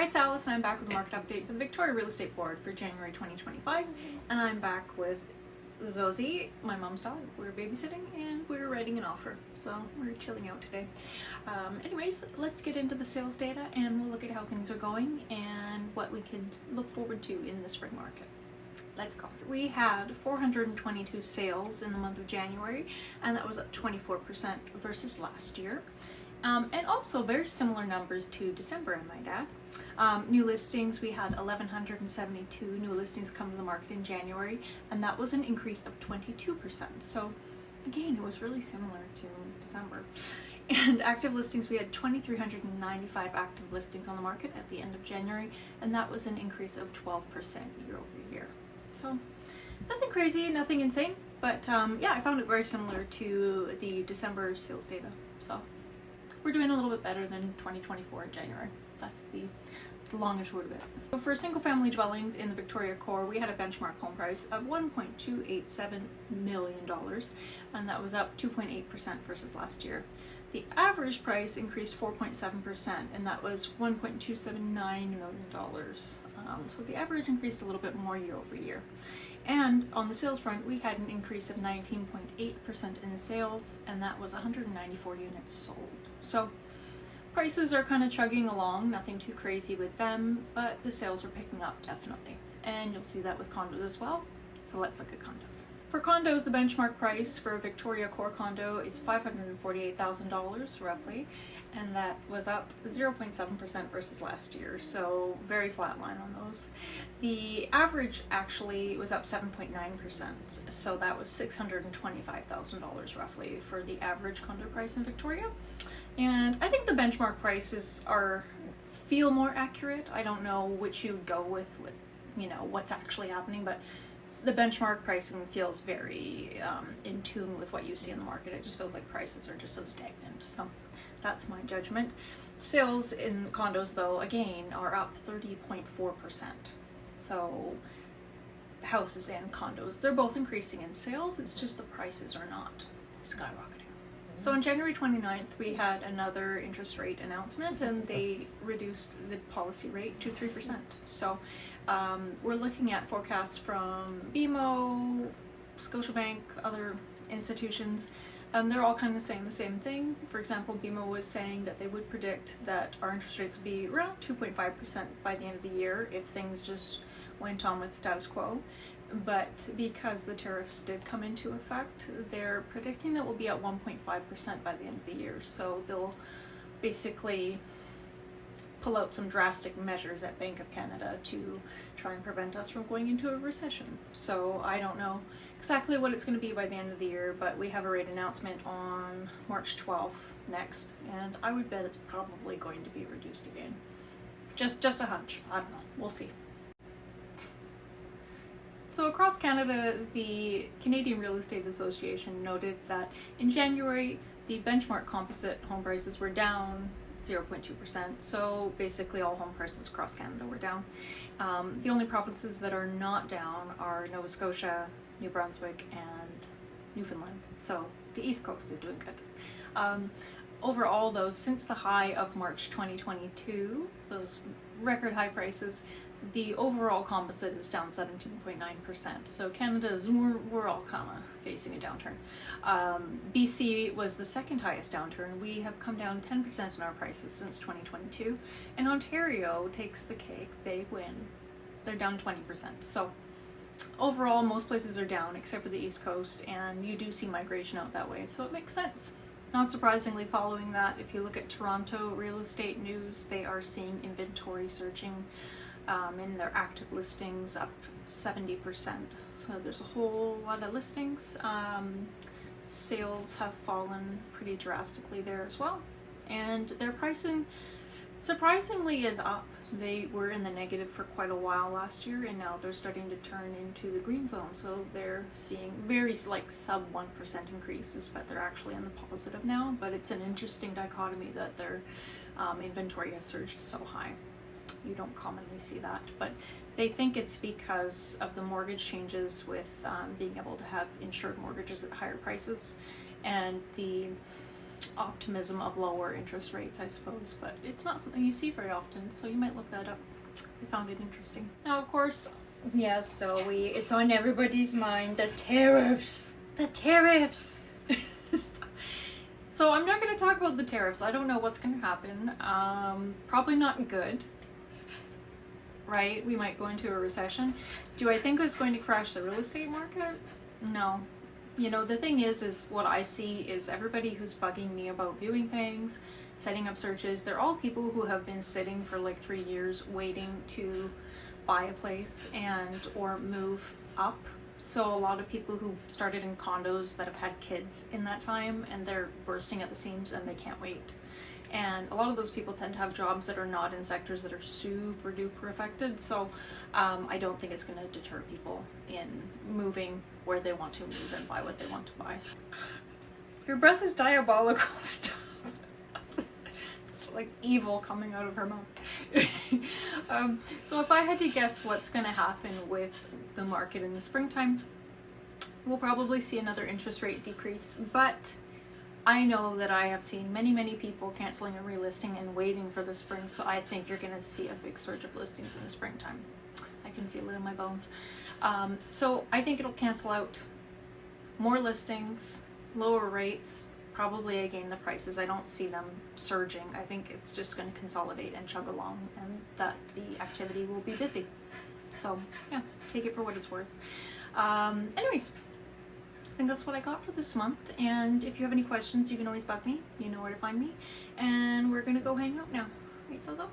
Hi, it's Alice, and I'm back with a market update for the Victoria Real Estate Board for January 2025. And I'm back with Zozie, my mom's dog. We're babysitting and we're writing an offer, so we're chilling out today. Anyways, let's get into the sales data and we'll look at how things are going and what we can look forward to in the spring market. Let's go. We had 422 sales in the month of January, and that was up 24% versus last year. And also very similar numbers to December, I might add. New listings, we had 1,172 new listings come to the market in January, and that was an increase of 22%. So again, it was really similar to December. And active listings, we had 2,395 active listings on the market at the end of January, and that was an increase of 12% year over year. So nothing crazy, nothing insane, but yeah, I found it very similar to the December sales data. So we're doing a little bit better than 2024 in January. That's the long and short of it. So for single family dwellings in the Victoria core, we had a benchmark home price of $1.287 million, and that was up 2.8% versus last year. The average price increased 4.7%, and that was $1.279 million. So the average increased a little bit more year over year. And on the sales front, we had an increase of 19.8% in sales, and that was 194 units sold. So prices are kind of chugging along, nothing too crazy with them, but the sales are picking up definitely. And you'll see that with condos as well. So let's look at condos. For condos, the benchmark price for a Victoria core condo is $548,000 roughly, and that was up 0.7% versus last year, so very flat line on those. The average actually was up 7.9%, so that was $625,000 roughly for the average condo price in Victoria. And I think the benchmark prices feel more accurate. I don't know which you go with what's actually happening, but the benchmark pricing feels very in tune with what you see in the market. It just feels like prices are just so stagnant. So that's my judgment. Sales in condos, though, again, are up 30.4%. So houses and condos, they're both increasing in sales. It's just the prices are not skyrocketing. So on January 29th, we had another interest rate announcement, and they reduced the policy rate to 3%. So we're looking at forecasts from BMO, Scotiabank, other institutions. They're all kind of saying the same thing. For example, BMO was saying that they would predict that our interest rates would be around 2.5% by the end of the year if things just went on with status quo. But because the tariffs did come into effect, they're predicting that we'll be at 1.5% by the end of the year. So they'll basically pull out some drastic measures at Bank of Canada to try and prevent us from going into a recession. So I don't know exactly what it's going to be by the end of the year, but we have a rate announcement on March 12th next, and I would bet it's probably going to be reduced again. Just a hunch. I don't know. We'll see. So across Canada, the Canadian Real Estate Association noted that in January, the benchmark composite home prices were down 0.2%. So basically all home prices across Canada were down. The only provinces that are not down are Nova Scotia, New Brunswick, and Newfoundland. So the East Coast is doing good. Overall, though, since the high of March 2022, those record high prices, the overall composite is down 17.9%. So we're all kind of facing a downturn. BC was the second highest downturn. We have come down 10% in our prices since 2022. And Ontario takes the cake. They win. They're down 20%. So overall, most places are down except for the East Coast, and you do see migration out that way. So it makes sense. Not surprisingly, following that, if you look at Toronto real estate news, they are seeing inventory surging in their active listings up 70%. So there's a whole lot of listings. Sales have fallen pretty drastically there as well. And their pricing surprisingly is up. They were in the negative for quite a while last year, and now they're starting to turn into the green zone. So they're seeing very sub 1% increases, but they're actually in the positive now. But it's an interesting dichotomy that their inventory has surged so high. You don't commonly see that, but they think it's because of the mortgage changes with being able to have insured mortgages at higher prices, and the optimism of lower interest rates, I suppose, but it's not something you see very often, so you might look that up. I found it interesting. Now, of course, yes, so it's on everybody's mind, the tariffs. The tariffs! So I'm not going to talk about the tariffs. I don't know what's going to happen. Probably not good. Right? We might go into a recession. Do I think it's going to crash the real estate market? No. You know, the thing is what I see is everybody who's bugging me about viewing things, setting up searches, they're all people who have been sitting for like 3 years waiting to buy a place or move up. So a lot of people who started in condos that have had kids in that time, and they're bursting at the seams and they can't wait. And a lot of those people tend to have jobs that are not in sectors that are super duper affected. So I don't think it's going to deter people in moving where they want to move and buy what they want to buy. Your breath is diabolical. Stop. It's like evil coming out of her mouth. So if I had to guess what's going to happen with the market in the springtime, we'll probably see another interest rate decrease, but I know that I have seen many people canceling a relisting and waiting for the spring, so I think you're going to see a big surge of listings in the springtime. I can feel it in my bones. So I think it'll cancel out more listings, lower rates, probably again the prices. I don't see them surging. I think it's just going to consolidate and chug along, and that the activity will be busy. So yeah, take it for what it's worth. Anyways, I think that's what I got for this month, and if you have any questions, you can always bug me. You know where to find me, and we're gonna go hang out now. Right, Sozo?